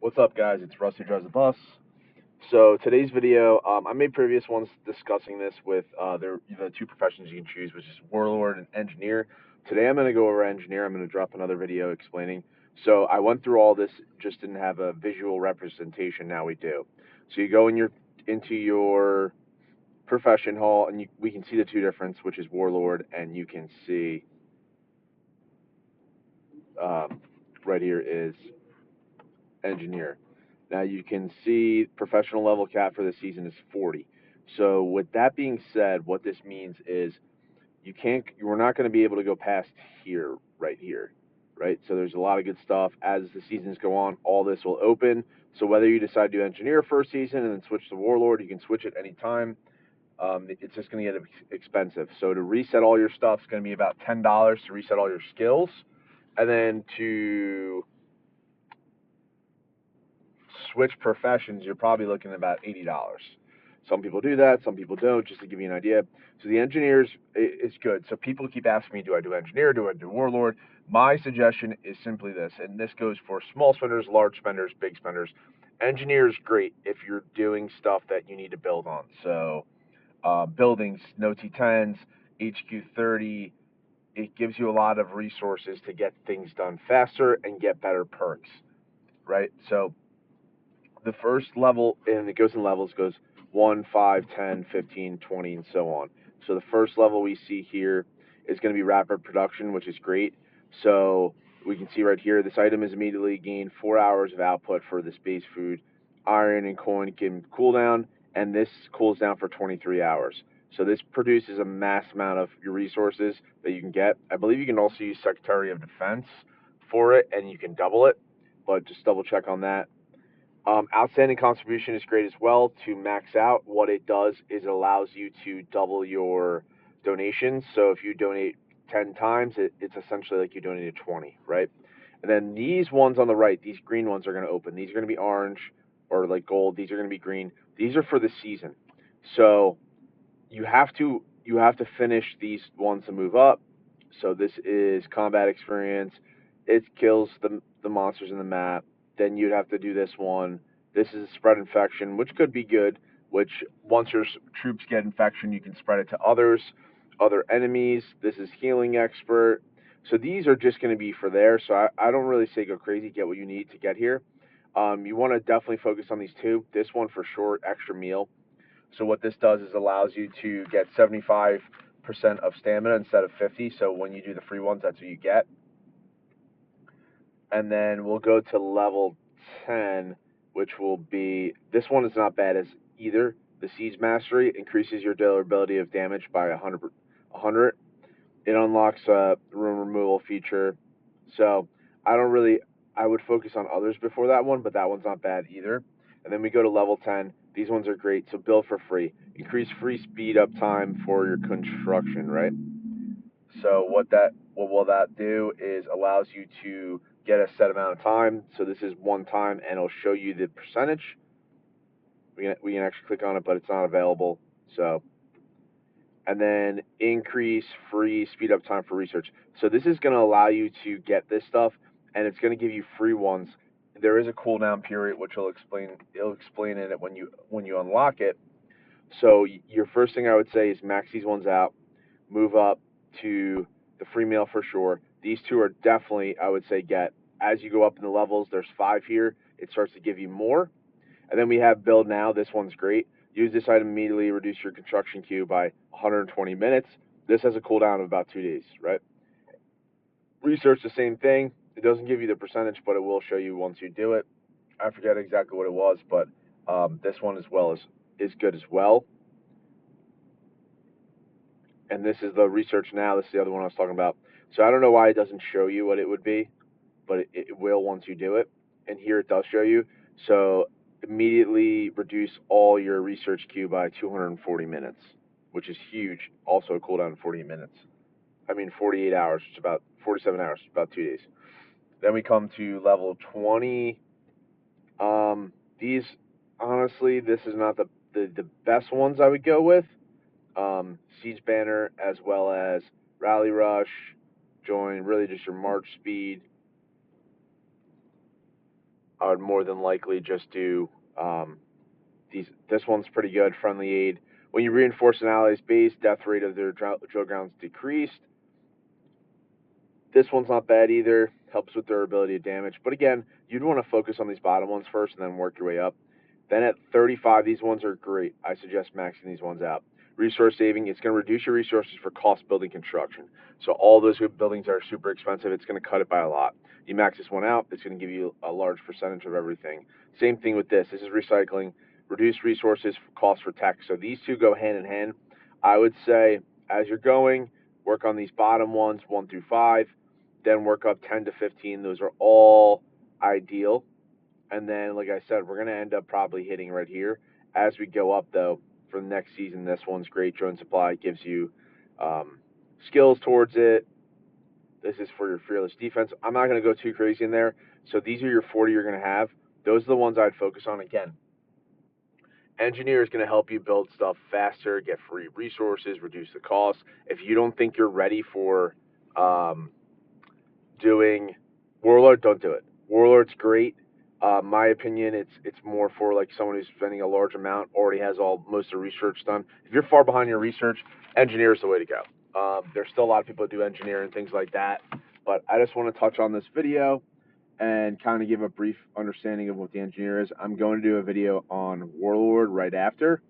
What's up, guys? It's Rusty Drives the Bus. So today's video, I made previous ones discussing this with the two professions you can choose, which is warlord and engineer. Today I'm going to go over engineer. I'm going to drop another video explaining. So I went through all this, just didn't have a visual representation. Now we do. So you go into your profession hall, and we can see the two difference, which is warlord, and you can see right here is engineer. Now you can see professional level cap for the season is 40. So with that being said, what this means is we're not going to be able to go past here, right here, right? So there's a lot of good stuff. As the seasons go on, all this will open. So whether you decide to do engineer first season and then switch to warlord, you can switch at any time. It's just going to get expensive. So to reset all your stuff is going to be about $10 to reset all your skills, and then to switch professions, you're probably looking at about $80. Some people do that, some people don't, just to give you an idea. So the engineers is good. So people keep asking me, do I do engineer, do I do warlord? My suggestion is simply this, and this goes for small spenders, large spenders, big spenders. Engineer is great if you're doing stuff that you need to build on. So buildings, no T10s, HQ30, it gives you a lot of resources to get things done faster and get better perks, right? So the first level, and it goes in levels, goes 1, 5, 10, 15, 20, and so on. So the first level we see here is going to be rapid production, which is great. So we can see right here, this item is immediately gained 4 hours of output for this base food. Iron and coin can cool down, and this cools down for 23 hours. So this produces a mass amount of your resources that you can get. I believe you can also use Secretary of Defense for it, and you can double it, but just double check on that. Outstanding contribution is great as well to max out. What it does is it allows you to double your donations. So if you donate 10 times, it's essentially like you donated 20, right? And then these ones on the right, these green ones are going to open. These are going to be orange or like gold. These are going to be green. These are for the season. So you have to finish these ones to move up. So this is combat experience. It kills the monsters in the map. Then you'd have to do this one. This is spread infection, which could be good. Which once your troops get infection, you can spread it to other enemies. This is healing expert. So these are just going to be for there. So I don't really say go crazy. Get what you need to get here. You want to definitely focus on these two. This one for sure, extra meal. So what this does is allows you to get 75% of stamina instead of 50. So when you do the free ones, that's what you get. And then we'll go to level 10, which will be, this one is not bad as either. The Siege Mastery increases your durability of damage by 100. It unlocks a room removal feature. So I would focus on others before that one, but that one's not bad either. And then we go to level 10. These ones are great. So build for free. Increase free speed up time for your construction, right? So what will that do is allows you to get a set amount of time. So this is one time, and it'll show you the percentage. We can actually click on it, but it's not available. So, and then increase free speed up time for research. So this is going to allow you to get this stuff, and it's going to give you free ones. There is a cooldown period, which will explain. It'll explain in it when you unlock it. So your first thing I would say is max these ones out, move up to the free meal for sure. These two are definitely, I would say, get. As you go up in the levels, there's 5 here. It starts to give you more. And then we have build now. This one's great. Use this item immediately, reduce your construction queue by 120 minutes. This has a cooldown of about 2 days, right? Research the same thing. It doesn't give you the percentage, but it will show you once you do it. I forget exactly what it was, but this one as well is good as well. And this is the research now. This is the other one I was talking about. So I don't know why it doesn't show you what it would be, but it will once you do it. And here it does show you. So immediately reduce all your research queue by 240 minutes, which is huge. Also a cooldown of 48 minutes. 48 hours. It's about 47 hours. About 2 days. Then we come to level 20. These, honestly, this is not the best ones I would go with. Siege Banner, as well as Rally Rush, join really just your march speed. I would more than likely just do this one's pretty good. Friendly aid. When you reinforce an ally's base, death rate of their drill grounds decreased. This one's not bad either. Helps with durability of damage. But again, you'd want to focus on these bottom ones first and then work your way up. Then at 35, these ones are great. I suggest maxing these ones out. Resource saving, it's going to reduce your resources for cost building construction. So all those buildings that are super expensive, it's going to cut it by a lot. You max this one out, it's going to give you a large percentage of everything. Same thing with this. This is recycling. Reduce resources cost for tech. So these two go hand in hand. I would say as you're going, work on these bottom ones, 1 through 5, then work up 10 to 15. Those are all ideal. And then, like I said, we're going to end up probably hitting right here. As we go up, though, for the next season, this one's great. Drone Supply gives you skills towards it. This is for your fearless defense. I'm not going to go too crazy in there. So these are your 40 you're going to have. Those are the ones I'd focus on. Again, Engineer is going to help you build stuff faster, get free resources, reduce the cost. If you don't think you're ready for doing Warlord, don't do it. Warlord's great. My opinion, it's more for like someone who's spending a large amount, already has most of the research done. If you're far behind your research, Engineer is the way to go. There's still a lot of people who do Engineer and things like that, but I just want to touch on this video and kind of give a brief understanding of what the Engineer is. I'm going to do a video on Warlord right after,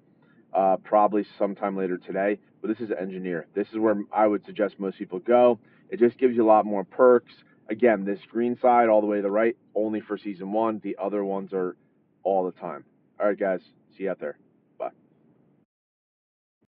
probably sometime later today, but this is Engineer. This is where I would suggest most people go. It just gives you a lot more perks. Again, this green side all the way to the right, only for Season 1. The other ones are all the time. All right, guys. See you out there.